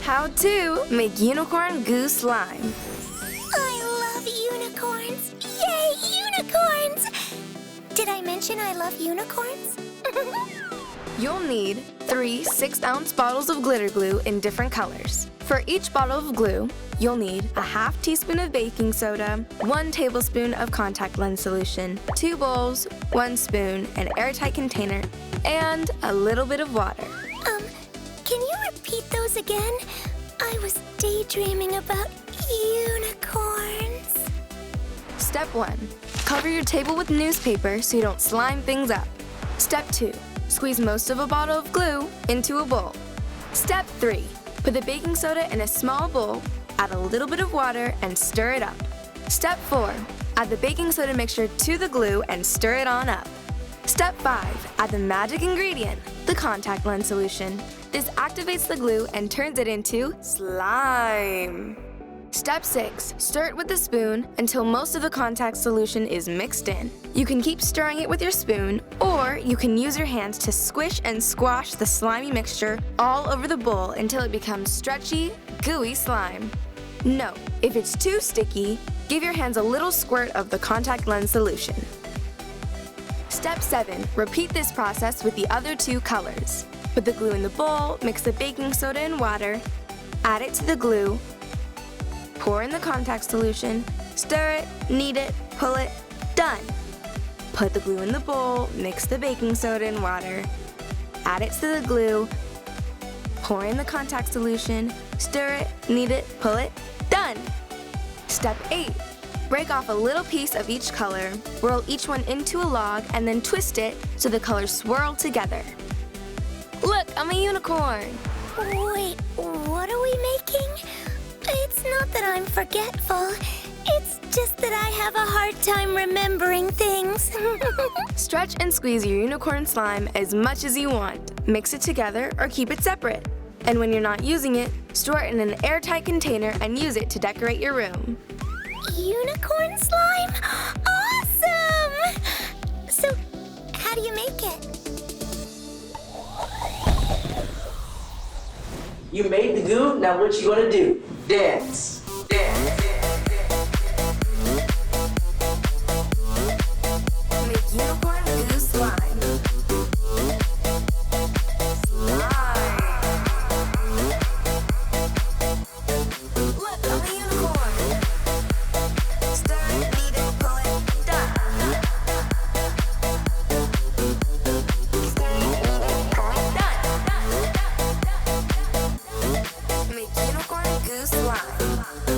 How to make unicorn goo slime. I love unicorns! Yay, unicorns! Did I mention I love unicorns? You'll need 3 6-ounce bottles of glitter glue in different colors. For each bottle of glue, you'll need a half teaspoon of baking soda, 1 tablespoon of contact lens solution, 2 bowls, 1 spoon, an airtight container, and a little bit of water. Can you repeat those again? I was daydreaming about unicorns. Step 1. Cover your table with newspaper so you don't slime things up. Step 2. Squeeze most of a bottle of glue into a bowl. Step 3. Put the baking soda in a small bowl, add a little bit of water, and stir it up. Step 4. Add the baking soda mixture to the glue and stir it on up. Step 5. Add the magic ingredient, the contact lens solution. This activates the glue and turns it into slime. Step 6. Stir it with a spoon until most of the contact solution is mixed in. You can keep stirring it with your spoon, or you can use your hands to squish and squash the slimy mixture all over the bowl until it becomes stretchy, gooey slime. Note, if it's too sticky, give your hands a little squirt of the contact lens solution. Step 7. Repeat this process with the other 2 colors. Put the glue in the bowl, mix the baking soda and water, add it to the glue, pour in the contact solution, stir it, knead it, pull it, done. Put the glue in the bowl, mix the baking soda and water, add it to the glue, pour in the contact solution, stir it, knead it, pull it, done. Step 8. Break off a little piece of each color, roll each one into a log, and then twist it so the colors swirl together. Look, I'm a unicorn! Wait, what are we making? It's not that I'm forgetful. It's just that I have a hard time remembering things. Stretch and squeeze your unicorn slime as much as you want. Mix it together or keep it separate. And when you're not using it, store it in an airtight container and use it to decorate your room. Unicorn slime? Awesome! So, how do you make it? You made the goo, now what you gonna do? Dance. Dance. Make unicorn goo slime. Slime. Look, I'm a unicorn. Stir it, knead it, pull it, done. Stir it, knead it, pull it, done. Make unicorn goo slime.